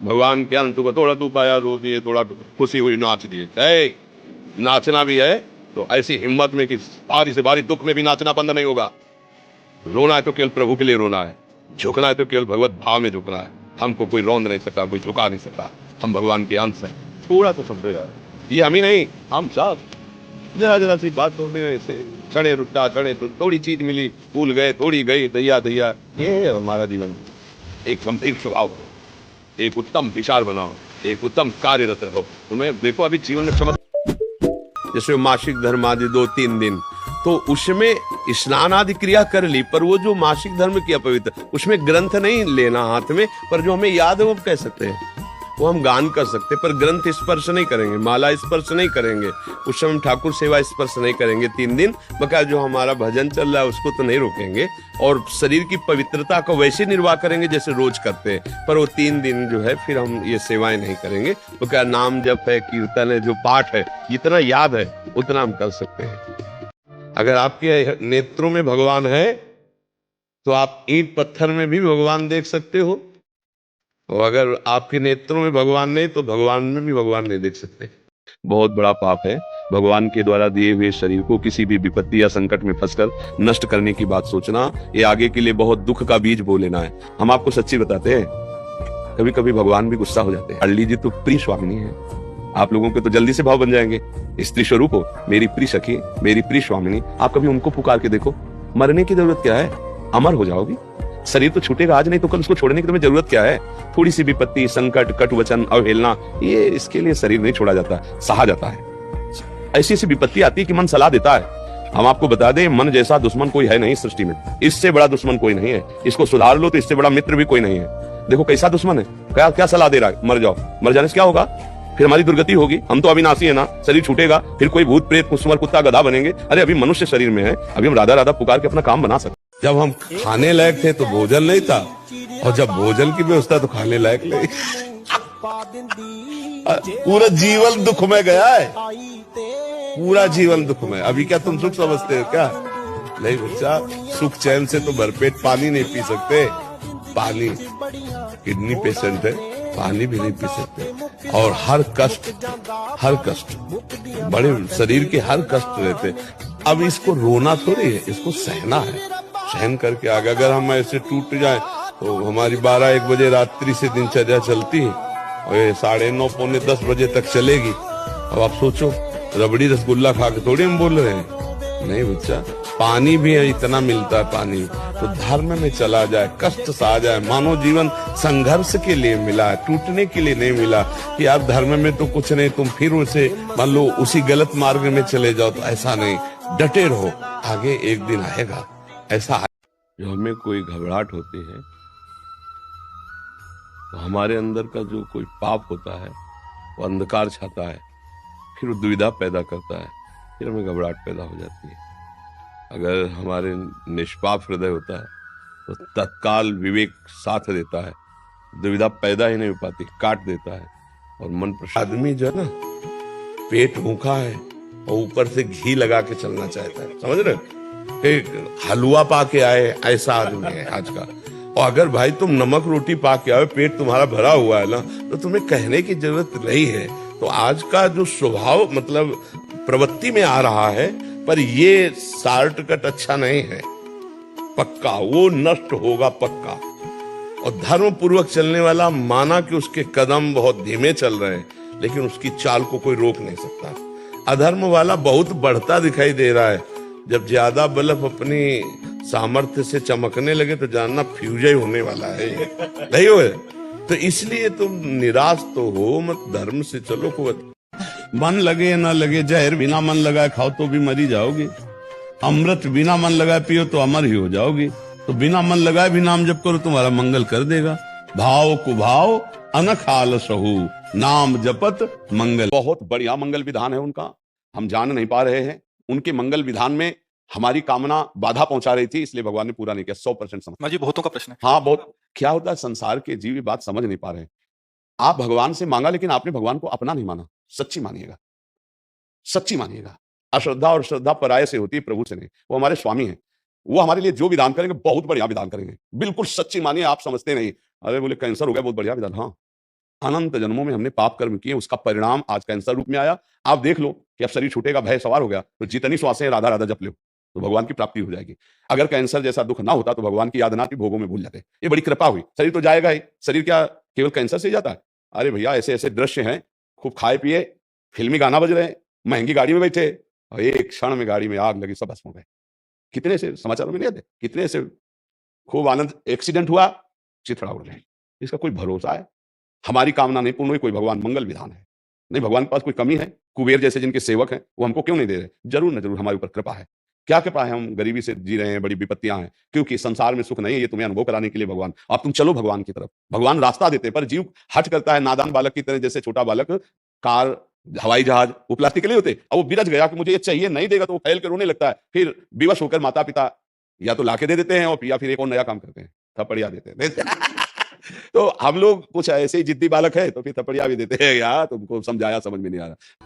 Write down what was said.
भगवान के अंत को थोड़ा तू पाया रो दिए, थोड़ा खुशी हुई नाच दिए। नाचना भी है तो ऐसी हिम्मत में कि भारी से भारी दुख में भी नाचना बंद नहीं होगा। रोना है तो केवल प्रभु के लिए रोना है, झुकना है तो केवल भगवत भाव में झुकना है। हमको कोई रौंद नहीं सकता, कोई झुका नहीं सकता, हम भगवान के अंश हैं। थोड़ा तो समझो यार, ये हम ही नहीं, हम सब। जरा जरा सी बात होने से चढ़े रुट्टा चढ़े, तो थोड़ी चीज मिली भूल गए, थोड़ी गई दैया दैया। ये है हमारा जीवन। एक गंभीर स्वभाव, एक उत्तम विचार बनाओ, एक उत्तम कार्यरत रहो। तुम्हें देखो अभी जीवन में चमत्कार, जैसे मासिक धर्म आदि 2-3 दिन, तो उसमें स्नान आदि क्रिया कर ली, पर वो जो मासिक धर्म की अपवित्र, उसमें ग्रंथ नहीं लेना हाथ में, पर जो हमें याद है वो कह सकते हैं, वो हम गान कर सकते हैं, पर ग्रंथ स्पर्श नहीं करेंगे, माला स्पर्श नहीं करेंगे, उस समय ठाकुर सेवा स्पर्श नहीं करेंगे 3 दिन। बकाया जो हमारा भजन चल रहा है उसको तो नहीं रोकेंगे, और शरीर की पवित्रता को वैसे निर्वाह करेंगे जैसे रोज करते हैं, पर वो 3 दिन जो है फिर हम ये सेवाएं नहीं करेंगे। बकाया नाम जप है, कीर्तन है, जो पाठ है, जितना याद है उतना हम कर सकते हैं। अगर आपके नेत्रों में भगवान है तो आप ईंट पत्थर में भी भगवान देख सकते हो, और अगर आपके नेत्रों में भगवान नहीं तो भगवान में भी भगवान नहीं देख सकते। बहुत बड़ा पाप है भगवान के द्वारा दिए हुए शरीर को किसी भी विपत्ति या संकट में फंसकर नष्ट करने की बात सोचना। ये आगे के लिए बहुत दुख का बीज बो लेना है। हम आपको सच्ची बताते हैं, कभी कभी भगवान भी गुस्सा हो जाते हैं। अल्ली जी तो प्रिय स्वामिनी है, आप लोगों के तो जल्दी से भाव बन जाएंगे। स्त्री स्वरूप हो, मेरी प्रिय सखी, मेरी प्रिय स्वामिनी, आप कभी उनको पुकार के देखो। मरने की जरूरत क्या है, अमर हो जाओगी। शरीर तो छूटेगा आज, नहीं तो कल उसको छोड़ने की तुम्हें जरूरत क्या है। थोड़ी सी विपत्ति, संकट, कट वचन, अवहेलना, ये इसके लिए शरीर नहीं छोड़ा जाता, सहा जाता है। ऐसी ऐसी विपत्ति आती है कि मन सलाह देता है। हम आपको बता दें, मन जैसा दुश्मन कोई है नहीं सृष्टि में, इससे बड़ा दुश्मन कोई नहीं है। इसको सुधार लो तो इससे बड़ा मित्र भी कोई नहीं है। देखो कैसा दुश्मन है, क्या क्या सलाह दे रहा है, मर जाओ। मर जाने से क्या होगा, फिर हमारी दुर्गति होगी। हम तो अविनाशी है ना, शरीर छूटेगा, फिर कोई भूत प्रेत कुसुमर कुत्ता गधा बनेंगे। अरे अभी मनुष्य शरीर में है, अभी हम राधा राधा पुकार के अपना काम बना सकते। जब हम खाने लायक थे तो भोजन नहीं था, और जब भोजन की व्यवस्था तो खाने लायक नहीं। पूरा जीवन दुख में गया है, पूरा जीवन दुख में। अभी क्या तुम सुख समझते हो क्या? नहीं बच्चा, सुख चैन से तो भरपेट पानी नहीं पी सकते। पानी, किडनी पेशेंट है, पानी भी नहीं पी सकते। और हर कष्ट बड़े शरीर के हर कष्ट रहते। अब इसको रोना थोड़ी है, इसको सहना है। सहन करके आगे अगर हम ऐसे टूट जाए तो हमारी 12-1 बजे रात्रि से दिनचर्या चलती है, और ये 9:30 पौने 10 बजे तक चलेगी। अब आप सोचो, रबड़ी रसगुल्ला खा के थोड़ी हम बोल रहे हैं। नहीं बच्चा, पानी भी है, इतना मिलता है पानी, तो धर्म में चला जाए, कष्ट सा आ जाए। मानव जीवन संघर्ष के लिए मिला है, टूटने के लिए नहीं मिला कि आप धर्म में तो कुछ नहीं, तुम फिर उसे मान लो उसी गलत मार्ग में चले जाओ। तो ऐसा नहीं, डटे रहो, आगे एक दिन आएगा। ऐसा जो हमें कोई घबराहट होती है तो हमारे अंदर का जो कोई पाप होता है वो अंधकार छाता है, फिर वो दुविधा पैदा करता है, फिर हमें घबराहट पैदा हो जाती है। अगर हमारे निष्पाप हृदय होता है तो तत्काल विवेक साथ देता है, दुविधा पैदा ही नहीं हो पाती, काट देता है। और मन प्रशांत आदमी जो है ना, पेट भूखा है और ऊपर से घी लगा के चलना चाहता है, समझ रहे? हलवा पा के आए, ऐसा आदमी है आज का। और अगर भाई तुम नमक रोटी पा के आओ, पेट तुम्हारा भरा हुआ है ना, तो तुम्हें कहने की जरूरत नहीं है। तो आज का जो स्वभाव मतलब प्रवृत्ति में आ रहा है, पर ये शॉर्टकट अच्छा नहीं है, पक्का वो नष्ट होगा पक्का। और धर्म पूर्वक चलने वाला, माना कि उसके कदम बहुत धीमे चल रहे हैं, लेकिन उसकी चाल को कोई रोक नहीं सकता। अधर्म वाला बहुत बढ़ता दिखाई दे रहा है। जब ज्यादा बल्ब अपनी सामर्थ्य से चमकने लगे तो जानना फ्यूज ही होने वाला है, नहीं हो? तो इसलिए तुम निराश तो हो मत, धर्म से चलो। को मन लगे ना लगे, जहर बिना मन लगाए खाओ तो भी मरी जाओगे, अमृत बिना मन लगाए पियो तो अमर ही हो जाओगे। तो बिना मन लगाए भी नाम जप करो, तुम्हारा मंगल कर देगा। भाव कुभाव अनख आलसहु, नाम जपत मंगल। बहुत बढ़िया मंगल विधान है उनका, हम जान नहीं पा रहे हैं। उनके मंगल विधान में हमारी कामना बाधा पहुंचा रही थी, इसलिए भगवान ने पूरा नहीं किया। 100% समझ। जी, बहुतों का प्रश्न है। हाँ, बहुत। क्या होता है, संसार के जीव बात समझ नहीं पा रहे हैं। आप भगवान से मांगा, लेकिन आपने भगवान को अपना नहीं माना। सच्ची मानिएगा, सच्ची मानिएगा। अश्रद्धा और श्रद्धा पराये से होती है, प्रभु से नहीं। वो हमारे स्वामी हैं, वो हमारे लिए जो विधान करेंगे बहुत बढ़िया विधान करेंगे। बिल्कुल सच्ची मानिए, आप समझते नहीं। अरे बोले कैंसर हो गया, बहुत बढ़िया विधान। हाँ, अनंत जन्मों में हमने पाप कर्म किए, उसका परिणाम आज कैंसर रूप में आया। आप देख लो कि अब शरीर छूटेगा, भय सवार हो गया, तो जितनी श्वासें राधा राधा जप लो तो भगवान की प्राप्ति हो जाएगी। अगर कैंसर जैसा दुख ना होता तो भगवान की याद ना आती, भोगों में भूल जाते। ये बड़ी कृपा हुई। शरीर तो जाएगा ही, शरीर क्या केवल कैंसर से ही जाता है? अरे भैया, ऐसे ऐसे दृश्य हैं, खूब खाए पिए, फिल्मी गाना बज रहे हैं, महंगी गाड़ी में बैठे और एक क्षण में गाड़ी में आग लगी, सब भस्म हो गए। कितने ऐसे समाचारों में नहीं आते? कितने ऐसे खूब आनंद, एक्सीडेंट हुआ, चिथड़ा उड़ गए। इसका कोई भरोसा है? हमारी कामना नहीं पूर्ण हुई, कोई भगवान मंगल विधान है नहीं। भगवान के पास कोई कमी है? कुबेर जैसे जिनके सेवक हैं वो हमको क्यों नहीं दे रहे? जरूर न जरूर हमारे ऊपर कृपा है। क्या कृपा है? हम गरीबी से जी रहे हैं, बड़ी विपत्तियां हैं, क्योंकि संसार में सुख नहीं है, ये तुम्हें अनुभव कराने के लिए भगवान। अब तुम चलो भगवान की तरफ, भगवान रास्ता देते हैं, पर जीव हट करता है नादान बालक की तरह। जैसे छोटा बालक कार, हवाई जहाज वो प्लास्टिक के लिए होते, अब वो बिरज गया कि मुझे ये चाहिए, नहीं देगा तो वो फैल के रोने लगता है। फिर विवश होकर माता पिता या तो लाके दे देते हैं और या फिर एक और नया काम करते हैं, थपड़िया देते हैं। तो हम लोग कुछ ऐसे ही जिद्दी बालक है तो फिर थपड़िया भी देते हैं, यार तुमको समझाया समझ में नहीं आ रहा।